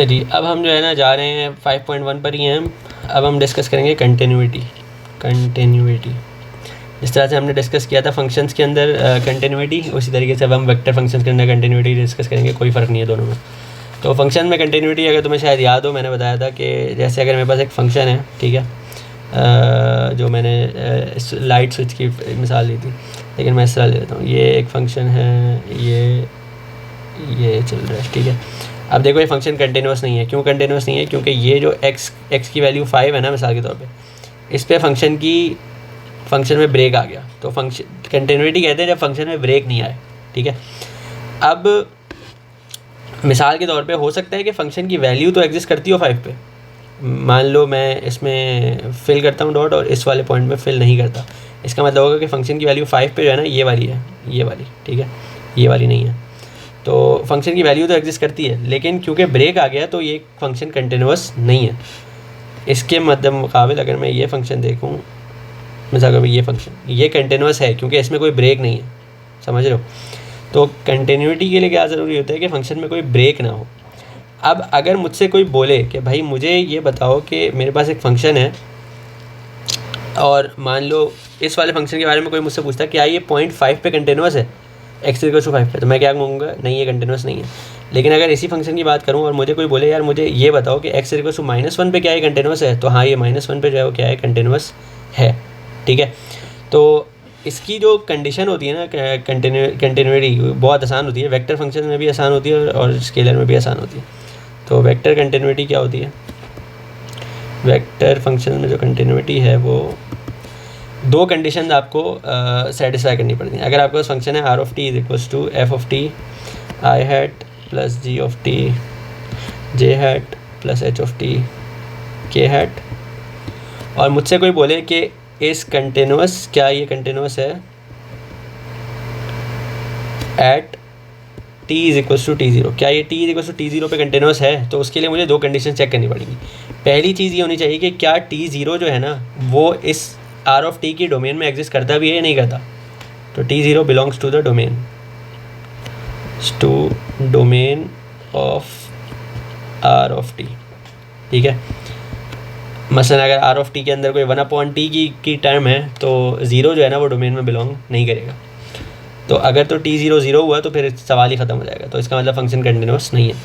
जी, अब हम जो है ना जा रहे हैं 5.1 पर ही हैं हम। अब हम डिस्कस करेंगे कंटिन्यूटी। जिस तरह से हमने डिस्कस किया था फंक्शंस के अंदर कंटिन्यूटी, उसी तरीके से अब हम वेक्टर फंक्शंस के अंदर कंटिन्यूटी डिस्कस करेंगे। कोई फ़र्क नहीं है दोनों में। तो फंक्शन में कंटिन्यूटी अगर तुम्हें शायद याद हो, मैंने बताया था कि जैसे अगर मेरे पास एक फ़ंक्शन है, ठीक है, जो मैंने लाइट स्विच की मिसाल ली थी, लेकिन मैं इस तरह ले लेता हूँ। ये एक फ़ंक्शन है, ये चल रहा है, ठीक है। अब देखो ये फंक्शन कंटिन्यूस नहीं है। क्यों कंटिन्यूस नहीं है? क्योंकि ये जो x की वैल्यू 5 है ना, मिसाल के तौर पे, इस पे फंक्शन में ब्रेक आ गया। तो फंक्शन कंटिन्यूटी कहते हैं जब फंक्शन में ब्रेक नहीं आए, ठीक है। अब मिसाल के तौर पे हो सकता है कि फ़ंक्शन की वैल्यू तो एग्जिस्ट करती हो 5 पे। मान लो मैं इसमें फिल करता हूँ डॉट और इस वाले पॉइंट में फिल नहीं करता, इसका मतलब होगा कि फ़ंक्शन की वैल्यू 5 पे जो है ना, ये वाली है, ये वाली, ठीक है, ये वाली नहीं है। तो फंक्शन की वैल्यू तो एग्जिस्ट करती है, लेकिन क्योंकि ब्रेक आ गया तो ये फंक्शन कंटिन्यूस नहीं है। इसके मुकाबिल अगर मैं ये फंक्शन देखूँ, मिसाल के ये फंक्शन, ये कंटिन्यूस है क्योंकि इसमें कोई ब्रेक नहीं है, समझ रहे हो। तो कंटिन्यूटी के लिए क्या ज़रूरी होता है कि फंक्शन में कोई ब्रेक ना हो। अब अगर मुझसे कोई बोले कि भाई मुझे ये बताओ कि मेरे पास एक फ़ंक्शन है, और मान लो इस वाले फंक्शन के बारे में कोई मुझसे पूछता है क्या ये 0.5 पे कंटिन्यूस है, x=5 पे, तो मैं क्या कहूँगा, नहीं ये कंटिन्यूस नहीं है। लेकिन अगर इसी फंक्शन की बात करूँ और मुझे कोई बोले यार मुझे ये बताओ कि x=-1 पे क्या ये कंटिन्यूस है, तो हाँ ये -1 पे जो है वो क्या है, कंटिन्यूस है, ठीक है। तो इसकी जो कंडीशन होती है ना कंटिन्यूटी, बहुत आसान होती है। वेक्टर फंक्शन में भी आसान होती है और स्केलर में भी आसान होती है। तो वेक्टर कंटिन्यूटी क्या होती है? वेक्टर फंक्शन में जो कंटिन्यूटी है वो दो कंडीशन आपको सेटिस्फाई करनी पड़ती हैं। अगर आपके पास फंक्शन है r(f(f)(i) +g(t), j +h(k), और मुझसे कोई बोले कि इस कंटिन्यूस, क्या ये कंटिन्यूस है एट t=t0, क्या ये t=t0 पे कंटिन्यूस है? तो उसके लिए मुझे दो कंडीशन चेक करनी पड़ेगी। पहली चीज़ ये होनी चाहिए कि क्या t0 जो है ना वो इस r(t) की डोमेन में एग्जिस्ट करता भी है या नहीं करता। तो t0 belongs to the domain of r(t), ठीक है। मसलन अगर r(t) के अंदर कोई 1/t की टर्म है तो 0 जो है ना वो डोमेन में बिलोंग नहीं करेगा। तो अगर तो t0 0 हुआ तो फिर सवाल ही ख़त्म हो जाएगा, तो इसका मतलब फंक्शन कंटिन्यूस नहीं है।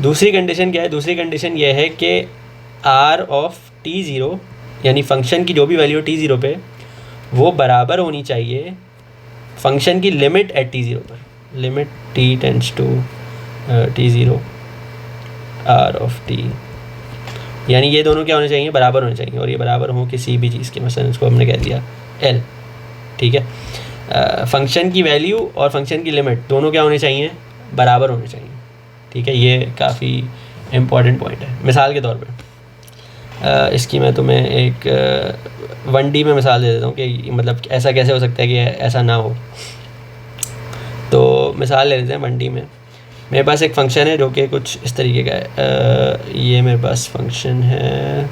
दूसरी कंडीशन क्या है? दूसरी कंडीशन ये है कि r(t0) यानी फंक्शन की जो भी वैल्यू t0 पे वो बराबर होनी चाहिए फंक्शन की लिमिट एट t0 पर, लिमिट t→t0 r(t), यानी ये दोनों क्या होने चाहिए? बराबर होने चाहिए। और ये बराबर हो किसी भी चीज़ के, मसलन इसको हमने कह दिया l, ठीक है। फंक्शन की वैल्यू और फंक्शन की लिमिट दोनों क्या होने चाहिए? बराबर होने चाहिए, ठीक है। ये काफ़ी इम्पॉर्टेंट पॉइंट है। मिसाल के तौर पे इसकी मैं तुम्हें एक 1D में मिसाल दे देता हूँ कि मतलब ऐसा कैसे हो सकता है कि ऐसा ना हो। तो मिसाल ले लेते हैं 1D में। मेरे पास एक फ़ंक्शन है जो कि कुछ इस तरीके का है। ये मेरे पास फंक्शन है,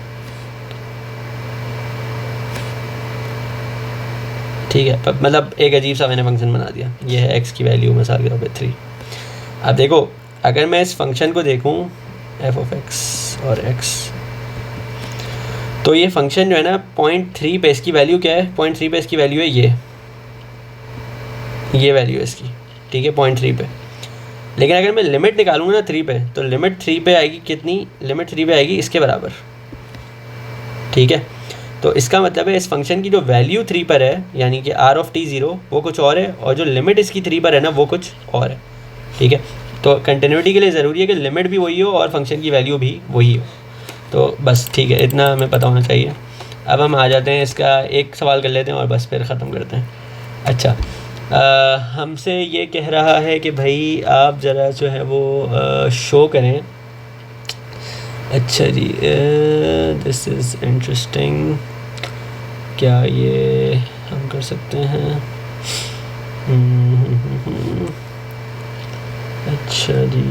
ठीक है। मतलब एक अजीब सा मैंने फंक्शन बना दिया। ये है x की वैल्यू मिसाल के तौर पे 3। अब देखो अगर मैं इस फंक्शन को देखूं f(x) और x, तो ये फंक्शन जो है ना 0.3 पे इसकी वैल्यू क्या है? 0.3 पे इसकी वैल्यू है ये वैल्यू है इसकी, ठीक है, 0.3 पे। लेकिन अगर मैं लिमिट निकालूंगा ना 3 पे, तो लिमिट 3 पे आएगी कितनी? लिमिट 3 पे आएगी इसके बराबर, ठीक है। तो इसका मतलब है इस फंक्शन की जो वैल्यू 3 पर है, यानी कि r(t0) वो कुछ और है, और जो लिमिट इसकी 3 पर है ना वो कुछ और है, ठीक है। तो कंटिन्यूटी के लिए ज़रूरी है कि लिमिट भी वही हो और फंक्शन की वैल्यू भी वही हो। तो बस ठीक है, इतना हमें पता होना चाहिए। अब हम आ जाते हैं, इसका एक सवाल कर लेते हैं और बस फिर ख़त्म करते हैं। अच्छा, हमसे ये कह रहा है कि भाई आप ज़रा जो है वो शो करें। अच्छा जी, दिस इज़ इंटरेस्टिंग, क्या ये हम कर सकते हैं? अच्छा जी,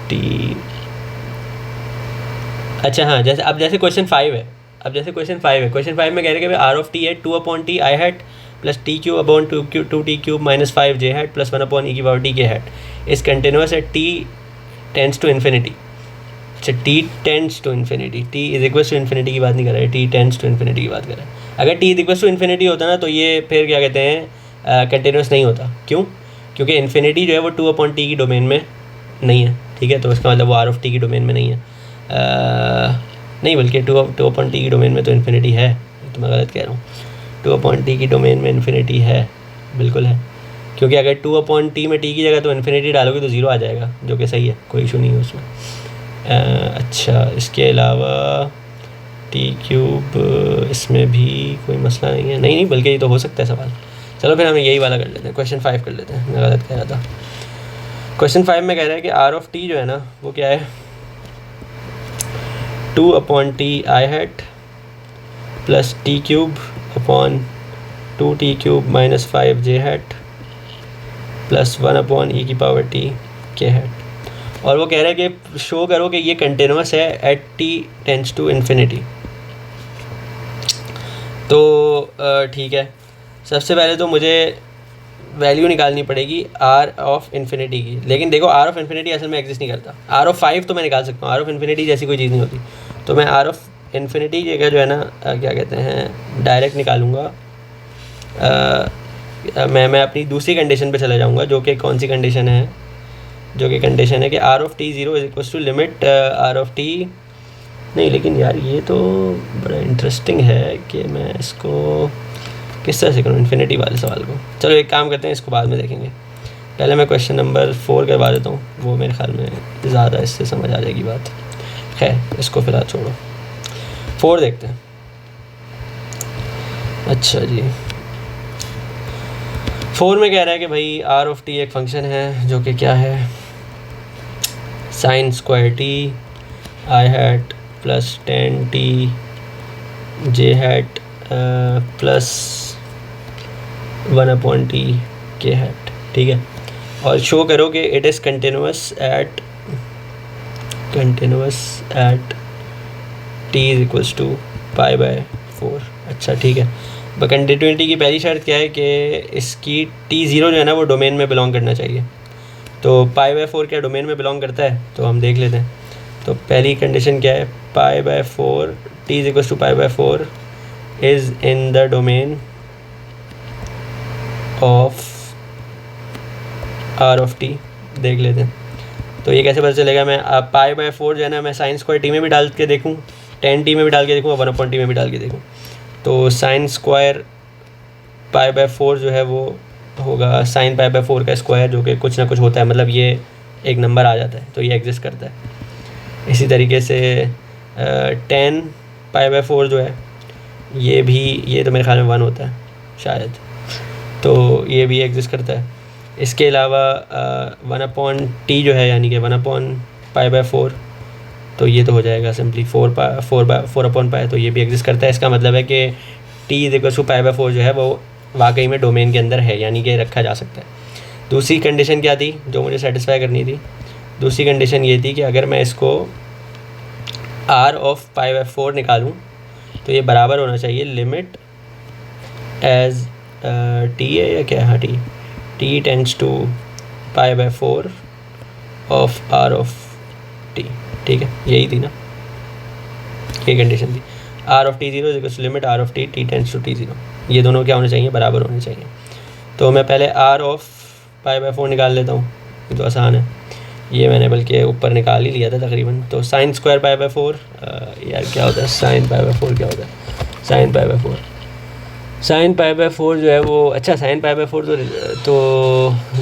टी, अच्छा हाँ, जैसे क्वेश्चन 5 है। क्वेश्चन 5 में कह रहे हैं कि r(t) है 2/t i hat + t³ -5 j hat + 1/e⁻t k hat is continuous at t tends to infinity. अच्छा T tends to infinity, T is equals to infinity की बात नहीं कर रहा है, टी टेंड्स टू इन्फिनिटी की बात कर रहा है। अगर T is equals to infinity होता ना तो ये फिर क्या कहते हैं कंटिन्यूस नहीं होता। क्यों? क्योंकि इन्फिनिटी जो है वो 2/t की डोमेन में नहीं है, ठीक है, तो इसका मतलब वो आर ऑफ टी की डोमेन में नहीं है, नहीं बल्कि 2/t की डोमेन में तो इन्फिनिटी है, तो मैं गलत कह रहा हूँ, 2/t की डोमेन में इन्फिनिटी है, बिल्कुल है, क्योंकि अगर 2/t में t की जगह तो इन्फिनिटी डालोगे तो ज़ीरो आ जाएगा, जो कि सही है, कोई इशू नहीं है उसमें। अच्छा इसके अलावा t³ इसमें भी कोई मसला नहीं है, नहीं बल्कि ये तो हो सकता है सवाल। चलो फिर हम यही वाला कर लेते हैं, क्वेश्चन 5 कर लेते हैं, मैं गलत कह रहा था। क्वेश्चन 5 में कह रहा है कि आर ऑफ टी जो है ना वो क्या है, 2/t i hat plus t³ upon 2t³ minus 5j hat plus 1/e⁻t k hat. और वो कह रहा है कि शो करो कि ये कंटिन्यूस है at t tends to infinity. तो ठीक है, सबसे पहले तो मुझे वैल्यू निकालनी पड़ेगी आर ऑफ इन्फिनिटी की, लेकिन देखो आर ऑफ इन्फिनिटी असल में एग्जिस्ट नहीं करता। आर ऑफ 5 तो मैं निकाल सकता हूँ, आर ऑफ इन्फिनिटी जैसी कोई चीज़ नहीं होती, तो मैं आर ऑफ इन्फिनिटी की जगह जो है ना क्या कहते हैं डायरेक्ट निकालूंगा। मैं अपनी दूसरी कंडीशन पे चला जाऊंगा, जो कि कौन सी कंडीशन है, जो कि कंडीशन है कि R of T 0 is equal to limit R of T. नहीं लेकिन यार ये तो बड़ा इंटरेस्टिंग है कि मैं इसको किस तरह से करूँ इन्फिनिटी वाले सवाल को। चलो एक काम करते हैं, इसको बाद में देखेंगे, पहले मैं क्वेश्चन नंबर 4 करवा देता हूँ, वो मेरे ख्याल में ज़्यादा इससे समझ आ जाएगी बात। खैर इसको फिलहाल छोड़ो, 4 देखते हैं। अच्छा जी 4 में कह रहा है कि भाई आर ऑफ टी एक फंक्शन है जो कि क्या है, sine square T i hat plus 10t J hat plus 1/t k hat, ठीक है। और शो करो कि it is continuous at t is equals to π/4। अच्छा ठीक है, कंटिन्यूटी की पहली शर्त क्या है कि इसकी t0 जो है ना वो डोमेन में बिलोंग करना चाहिए। तो π/4 क्या डोमेन में बिलोंग करता है, तो हम देख लेते हैं। तो पहली कंडीशन क्या है, π/4 t is equals to π/4 is in the domain of are of T. देख लेते हैं तो ये कैसे पता चलेगा। मैं π/4 जो है ना मैं साइन स्क्वायर टी में भी डाल के देखूँ, 10t में भी डाल के देखूँ और 1/t में भी डाल के देखूँ। तो साइन स्क्वायर π/4 जो है वो होगा साइन π/4 का स्क्वायर, जो कि कुछ ना कुछ होता है, मतलब ये एक नंबर आ जाता है, तो ये एग्जिस्ट करता है। इसी तरीके से 10 π/4 जो है ये भी, ये तो मेरे ख्याल में 1 होता है शायद, तो ये भी एग्जिस्ट करता है। इसके अलावा 1/t जो है यानी कि 1/π/4, तो ये तो हो जाएगा सिंपली 4/π, तो ये भी एग्जिस्ट करता है। इसका मतलब है कि t इज इक्वल टू π/4 जो है वो वाकई में डोमेन के अंदर है, यानी कि रखा जा सकता है। दूसरी कंडीशन क्या थी जो मुझे सेटिस्फाई करनी थी, दूसरी कंडीशन ये थी कि अगर मैं इसको r ऑफ π/4 निकालूं तो ये बराबर होना चाहिए लिमिट एज t है या क्या, हाँ t tends to π/4 of r of t, ठीक है, यही थी ना, ये कंडीशन थी। r of t 0 is equal to limit r of t tends to t0, ये दोनों क्या होने चाहिए, बराबर होने चाहिए। तो मैं पहले r ऑफ π/4 निकाल लेता हूँ, ये तो आसान है, ये मैंने बल्कि ऊपर निकाल ही लिया था तकरीबन। तो साइन स्क्वायर π/4 यार क्या होता है, साइन π/4 क्या होता है, साइन π/4 जो है वो, अच्छा साइन π/4 तो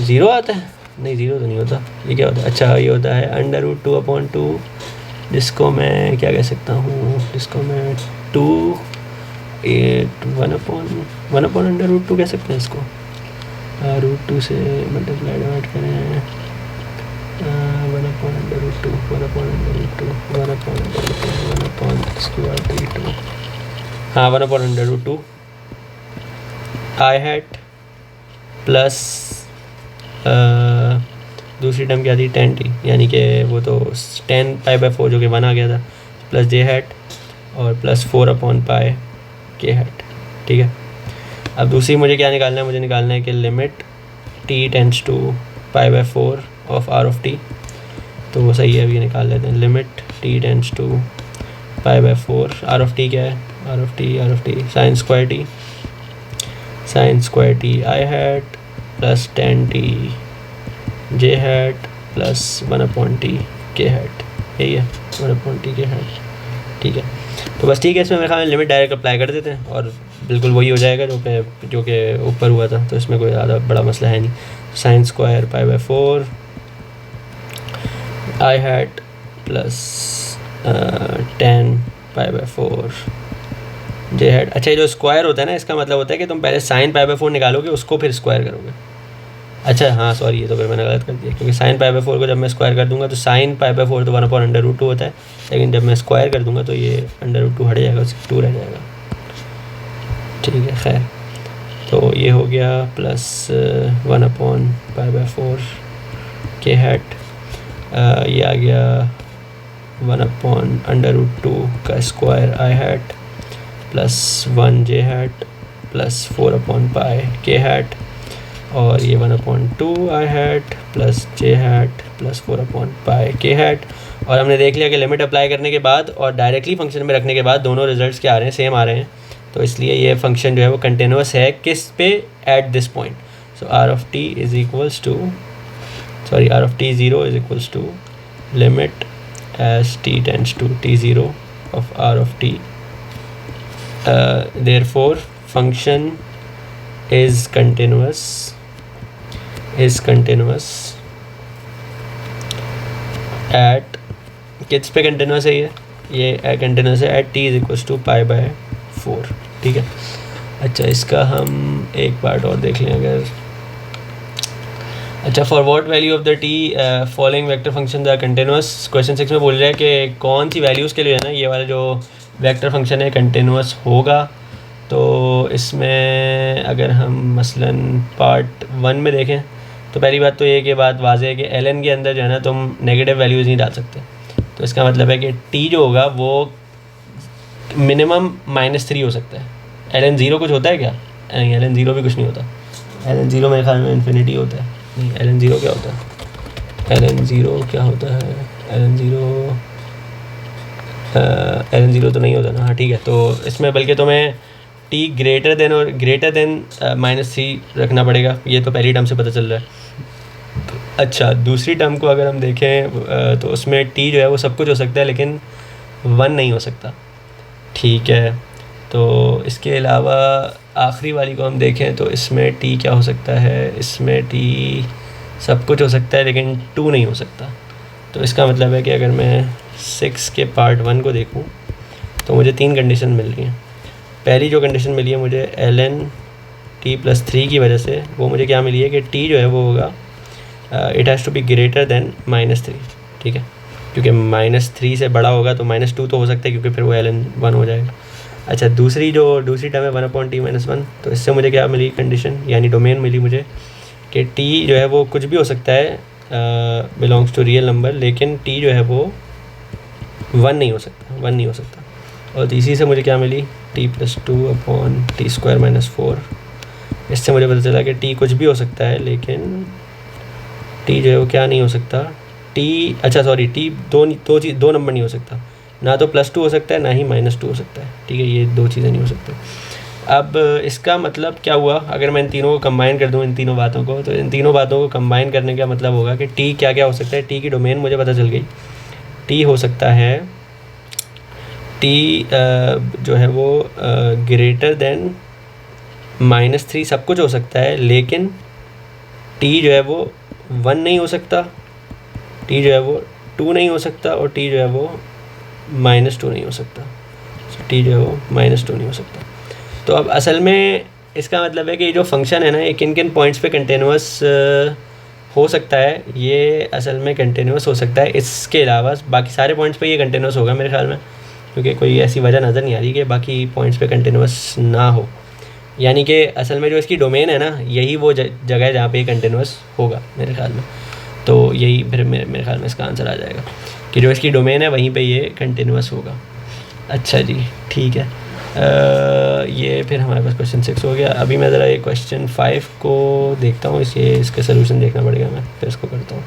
0 आता है, नहीं 0 तो नहीं होता, ये क्या होता है, अच्छा ये होता है √2/2, जिसको मैं क्या कह सकता हूँ, जिसको मैं 1/√2 कह सकते हैं इसको, √2 से मल्टीप्लाई डिवाइड करें 1/√2 हाँ 1/√2 आई हैट प्लस दूसरी टर्म क्या थी 10t, यानी कि वो तो 10 π/4 जो कि 1 आ गया था, प्लस j हैट और प्लस 4/π k हैट, ठीक है। अब दूसरी मुझे क्या निकालना है, मुझे निकालना है कि limit t tends to π/4 of r of t। तो वो सही है, अभी निकाल लेते हैं। Limit t tends to π/4, R of T क्या है, R of T sine square T i hat plus 10t J hat plus 1/t k hat, यही है 1/t के हैट। ठीक है, तो बस ठीक है, इसमें मेरे ख्याल में लिमिट डायरेक्ट अप्लाई कर देते हैं और बिल्कुल वही हो जाएगा जो कि ऊपर हुआ था, तो इसमें कोई ज़्यादा बड़ा मसला है नहीं। साइन स्क्वायर π/4 आई हैट प्लस 10 π/4 जे हैट। अच्छा, ये जो स्क्वायर होता है ना, इसका मतलब होता है कि तुम पहले साइन π/4 निकालोगे, उसको फिर स्क्वायर करोगे। अच्छा हाँ सॉरी, ये तो फिर मैंने गलत कर दिया, क्योंकि साइन π/4 को जब मैं स्क्वायर कर दूंगा तो साइन π/4 तो 1/√2 होता है, लेकिन जब मैं स्क्वायर कर दूंगा तो ये √2 हट जाएगा, 2 रह जाएगा। ठीक है, खैर, तो ये हो गया प्लस 1/π/4 के हैट, ये आ गया 1/√2 का स्क्वायर आई हैट प्लस 1 जे हैट प्लस 4/π के हैट, और ये 1/2 आई हैट प्लस जे हैट प्लस 4/π के हैट। और हमने देख लिया कि लिमिट अप्लाई करने के बाद और डायरेक्टली फंक्शन में रखने के बाद दोनों रिजल्ट्स क्या आ रहे हैं, सेम आ रहे हैं, तो इसलिए ये फंक्शन जो है वो कंटिन्यूस है किस पे, at this point. So r of t is equals to r of t zero is equals to limit as t tends to t0 of are of t, therefore function is continuous at किस पे continuous है, ये continuous है at t is equals to π/4। ठीक है, अच्छा इसका हम एक पार्ट और देख लें अगर। अच्छा, for what value of the t following vector function r continuous, question 6 में बोल रहा है कि कौन सी वैल्यूज़ के लिए है ना ये वाला जो वेक्टर फंक्शन है कंटिन्यूस होगा। तो इसमें अगर हम मसलन पार्ट 1 में देखें तो पहली बात तो ये कि बात वाज़ेह है कि ln के अंदर जो है ना तुम नेगेटिव वैल्यूज़ नहीं डाल सकते, तो इसका मतलब है कि t जो होगा वो मिनिमम -3 हो सकता है। ln 0 कुछ होता है क्या? नहीं, ln 0 भी कुछ नहीं होता। ln 0 मेरे ख्याल में इन्फिनिटी होता है। नहीं, ln 0 क्या होता है? ln 0 क्या होता है? ln 0 तो नहीं होता ना। हाँ ठीक है, तो इसमें बल्कि तुम्हें t ग्रेटर देन और ग्रेटर देन -3 रखना पड़ेगा, ये तो पहली टर्म से पता चल रहा है। अच्छा, दूसरी टर्म को अगर हम देखें तो उसमें t जो है वो सब कुछ हो सकता है लेकिन 1 नहीं हो सकता। ठीक है, तो इसके अलावा आखिरी वाली को हम देखें तो इसमें t क्या हो सकता है? इसमें t सब कुछ हो सकता है लेकिन 2 नहीं हो सकता। तो इसका मतलब है कि अगर मैं 6 के पार्ट 1 को देखूं तो मुझे 3 कंडीशन मिल रही हैं। पहली जो कंडीशन मिली है मुझे ln t+3 की वजह से, वो मुझे क्या मिली है कि t जो है वो होगा it has to be greater than -3। ठीक है, क्योंकि -3 से बड़ा होगा तो -2 तो हो सकता है क्योंकि फिर वो ln 1 हो जाएगा। अच्छा, दूसरी टर्म है 1/t-1, तो इससे मुझे क्या मिली कंडीशन, यानी डोमेन मिली मुझे कि t जो है वो कुछ भी हो सकता है बिलोंग्स टू रियल नंबर, लेकिन t जो है वो 1 नहीं हो सकता। और तीसरी से मुझे क्या मिली, t+2/t² -4। इससे मुझे पता चला कि t कुछ भी हो सकता है लेकिन t जो है वो क्या नहीं हो सकता, t दो नंबर नहीं हो सकता, ना तो +2 हो सकता है ना ही -2 हो सकता है। ठीक है, ये 2 चीज़ें नहीं हो सकती। अब इसका मतलब क्या हुआ, अगर मैं इन तीनों को कंबाइन कर दूं, इन तीनों बातों को, तो इन तीनों बातों को कंबाइन करने का मतलब होगा कि t क्या क्या हो सकता है। t की डोमेन मुझे पता चल गई, t हो सकता है, t जो है वो ग्रेटर देन -3 सब कुछ हो सकता है, लेकिन t जो है वो 1 नहीं हो सकता, t जो है वो 2 नहीं हो सकता, और t जो है वो -2 नहीं हो सकता। t जो है वो -2 नहीं हो सकता। तो अब असल में इसका मतलब है कि जो फंक्शन है ना, ये किन किन पॉइंट्स पे कंटिन्यूस हो सकता है, ये असल में कंटिन्यूस हो सकता है। इसके अलावा बाकी सारे पॉइंट्स पे ये कंटिन्यूस होगा मेरे ख्याल में, क्योंकि कोई ऐसी वजह नज़र नहीं आ रही कि बाकी पॉइंट्स पे कंटिन्यूस ना हो। यानी कि असल में जो इसकी डोमेन है ना, यही वो जगह है जहाँ पे ये कंटिन्यूस होगा मेरे ख्याल में। तो यही फिर मेरे ख्याल में इसका आंसर आ जाएगा कि जो इसकी डोमेन है वहीं पे ये कंटिन्यूस होगा। अच्छा जी, ठीक है, ये फिर हमारे पास क्वेश्चन 6 हो गया। अभी मैं ज़रा ये क्वेश्चन 5 को देखता हूँ, इसका सलूशन देखना पड़ेगा, मैं फिर इसको करता हूँ।